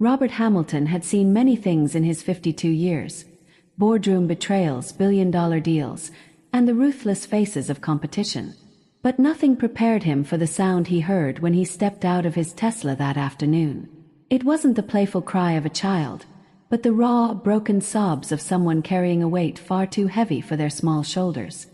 Robert Hamilton had seen many things in his 52 years: boardroom betrayals, billion-dollar deals, and the ruthless faces of competition. But nothing prepared him for the sound he heard when he stepped out of his Tesla that afternoon. It wasn't the playful cry of a child, but the raw, broken sobs of someone carrying a weight far too heavy for their small shoulders.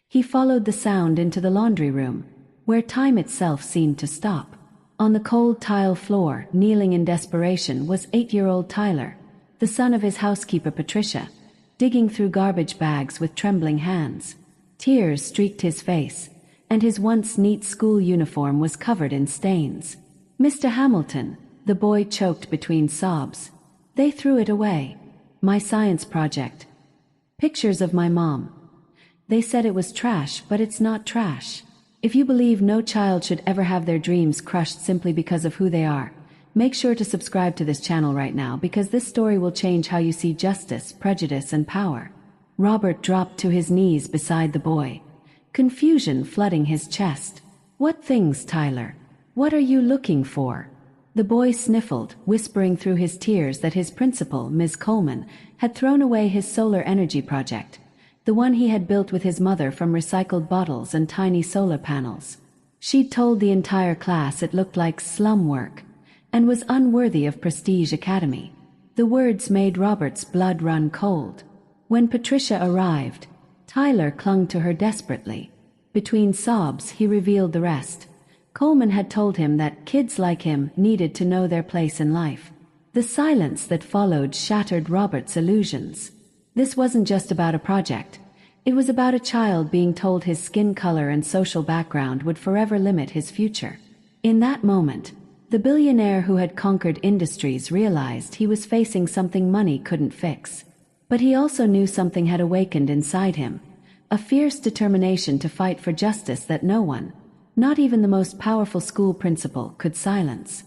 He followed the sound into the laundry room, where time itself seemed to stop. On the cold tile floor, kneeling in desperation, was 8-year-old Tyler, the son of his housekeeper Patricia, digging through garbage bags with trembling hands. Tears streaked his face, and his once neat school uniform was covered in stains. "Mr. Hamilton," the boy choked between sobs. "They threw it away. My science project. Pictures of my mom. They said it was trash, but it's not trash." If you believe no child should ever have their dreams crushed simply because of who they are, make sure to subscribe to this channel right now, because this story will change how you see justice, prejudice, and power. Robert dropped to his knees beside the boy, confusion flooding his chest. "What things, Tyler? What are you looking for?" The boy sniffled, whispering through his tears that his principal, Ms. Coleman, had thrown away his solar energy project, the one he had built with his mother from recycled bottles and tiny solar panels. She'd told the entire class it looked like slum work and was unworthy of Prestige Academy. The words made Robert's blood run cold. When Patricia arrived, Tyler clung to her desperately. Between sobs, he revealed the rest. Coleman had told him that kids like him needed to know their place in life. The silence that followed shattered Robert's illusions. This wasn't just about a project. It was about a child being told his skin color and social background would forever limit his future. In that moment, the billionaire who had conquered industries realized he was facing something money couldn't fix. But he also knew something had awakened inside him, a fierce determination to fight for justice that no one, not even the most powerful school principal, could silence.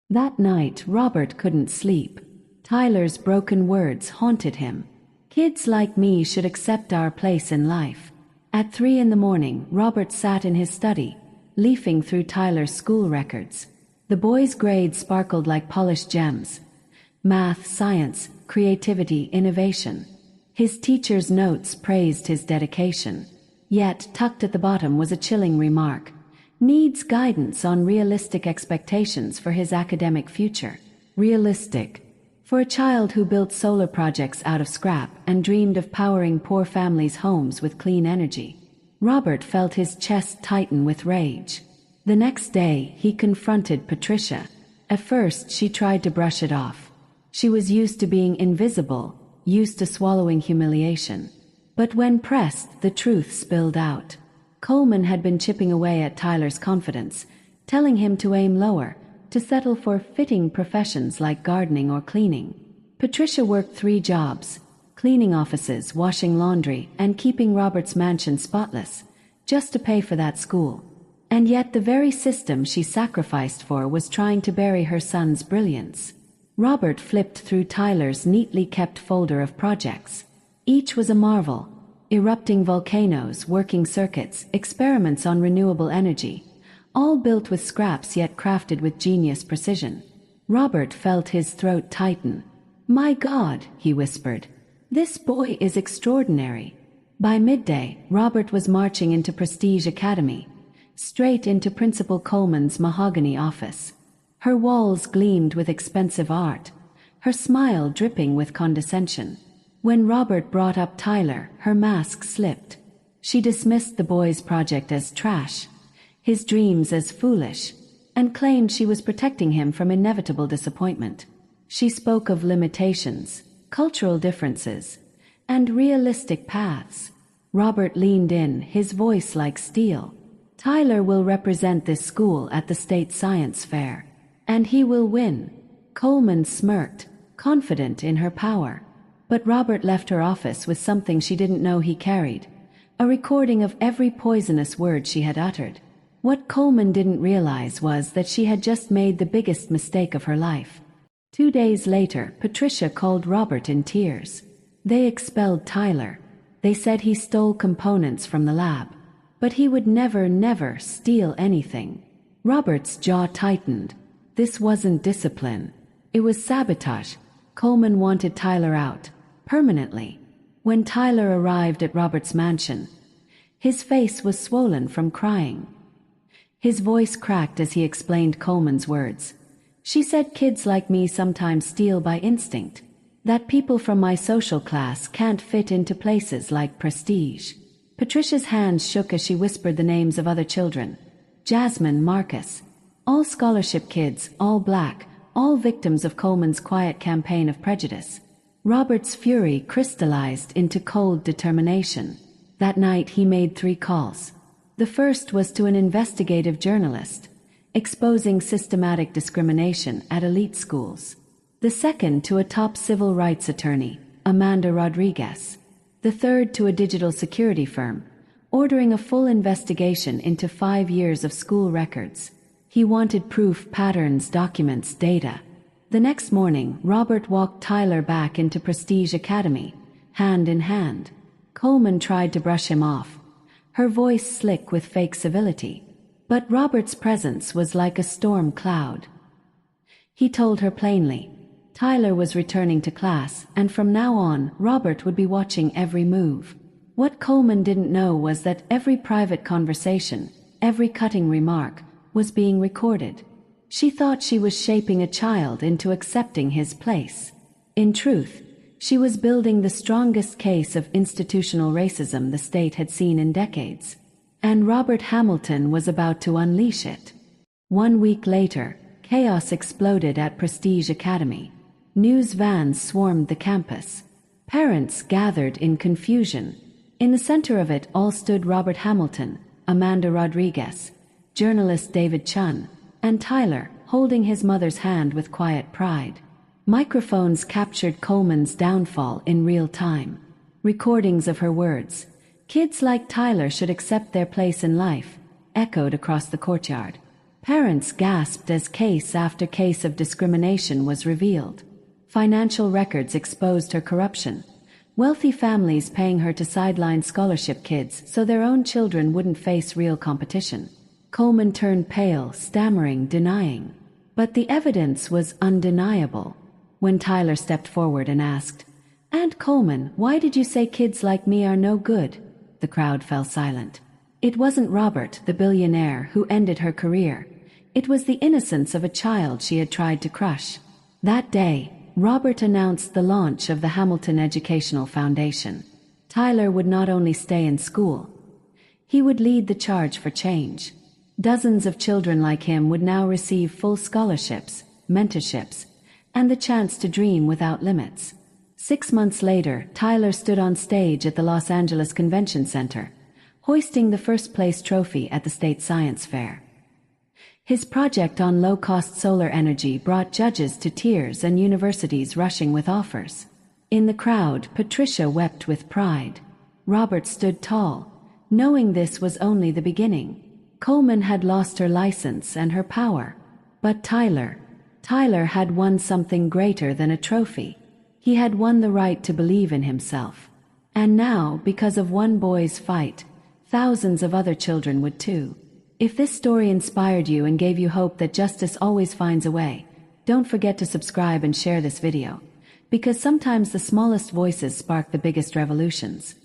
That night, Robert couldn't sleep. Tyler's broken words haunted him. "Kids like me should accept our place in life." At 3 a.m, Robert sat in his study, leafing through Tyler's school records. The boy's grades sparkled like polished gems. Math, science, creativity, innovation. His teacher's notes praised his dedication. Yet, tucked at the bottom was a chilling remark: "Needs guidance on realistic expectations for his academic future." Realistic. For a child who built solar projects out of scrap and dreamed of powering poor families' homes with clean energy. Robert felt his chest tighten with rage. The next day, he confronted Patricia. At first, she tried to brush it off. She was used to being invisible, used to swallowing humiliation. But when pressed, the truth spilled out. Coleman had been chipping away at Tyler's confidence, telling him to aim lower, to settle for fitting professions like gardening or cleaning. Patricia worked 3 jobs: cleaning offices, washing laundry, and keeping Robert's mansion spotless, just to pay for that school. And yet the very system she sacrificed for was trying to bury her son's brilliance. Robert flipped through Tyler's neatly kept folder of projects. Each was a marvel: erupting volcanoes, working circuits, experiments on renewable energy, all built with scraps yet crafted with genius precision. Robert felt his throat tighten. "My God," he whispered, "this boy is extraordinary." By midday, Robert was marching into Prestige Academy, straight into Principal Coleman's mahogany office. Her walls gleamed with expensive art, her smile dripping with condescension. When Robert brought up Tyler, her mask slipped. She dismissed the boy's project as trash, his dreams as foolish, and claimed she was protecting him from inevitable disappointment. She spoke of limitations, cultural differences, and realistic paths. Robert leaned in, his voice like steel. "Tyler will represent this school at the state science fair, and he will win." Coleman smirked, confident in her power. But Robert left her office with something she didn't know he carried: a recording of every poisonous word she had uttered. What Coleman didn't realize was that she had just made the biggest mistake of her life. 2 days later, Patricia called Robert in tears. They expelled Tyler. They said he stole components from the lab. But he would never steal anything. Robert's jaw tightened. This wasn't discipline. It was sabotage. Coleman wanted Tyler out, permanently. When Tyler arrived at Robert's mansion, his face was swollen from crying. His voice cracked as he explained Coleman's words. She said kids like me sometimes steal by instinct, that people from my social class can't fit into places like Prestige. Patricia's hands shook as she whispered the names of other children. Jasmine, Marcus. All scholarship kids, all black, all victims of Coleman's quiet campaign of prejudice. Robert's fury crystallized into cold determination. That night he made 3 calls. The first was to an investigative journalist, exposing systematic discrimination at elite schools. The second to a top civil rights attorney, Amanda Rodriguez. The third to a digital security firm, ordering a full investigation into 5 years of school records. He wanted proof, patterns, documents, data. The next morning, Robert walked Tyler back into Prestige Academy, hand in hand. Coleman tried to brush him off, her voice slick with fake civility. But Robert's presence was like a storm cloud. He told her plainly, Tyler was returning to class, and from now on, Robert would be watching every move. What Coleman didn't know was that every private conversation, every cutting remark, was being recorded. She thought she was shaping a child into accepting his place. In truth, she was building the strongest case of institutional racism the state had seen in decades. And Robert Hamilton was about to unleash it. 1 week later, chaos exploded at Prestige Academy. News vans swarmed the campus. Parents gathered in confusion. In the center of it all stood Robert Hamilton, Amanda Rodriguez, journalist David Chun, and Tyler, holding his mother's hand with quiet pride. Microphones captured Coleman's downfall in real time. Recordings of her words, "Kids like Tyler should accept their place in life," echoed across the courtyard. Parents gasped as case after case of discrimination was revealed. Financial records exposed her corruption. Wealthy families paying her to sideline scholarship kids so their own children wouldn't face real competition. Coleman turned pale, stammering, denying. But the evidence was undeniable. When Tyler stepped forward and asked, "Aunt Coleman, why did you say kids like me are no good?" The crowd fell silent. It wasn't Robert, the billionaire, who ended her career. It was the innocence of a child she had tried to crush. That day, Robert announced the launch of the Hamilton Educational Foundation. Tyler would not only stay in school, he would lead the charge for change. Dozens of children like him would now receive full scholarships, mentorships, and the chance to dream without limits. 6 months later, Tyler stood on stage at the Los Angeles Convention Center, hoisting the first-place trophy at the state science fair. His project on low-cost solar energy brought judges to tears and universities rushing with offers. In the crowd, Patricia wept with pride. Robert stood tall, knowing this was only the beginning. Coleman had lost her license and her power. But Tyler had won something greater than a trophy. He had won the right to believe in himself. And now, because of one boy's fight, thousands of other children would too. If this story inspired you and gave you hope that justice always finds a way, don't forget to subscribe and share this video, because sometimes the smallest voices spark the biggest revolutions.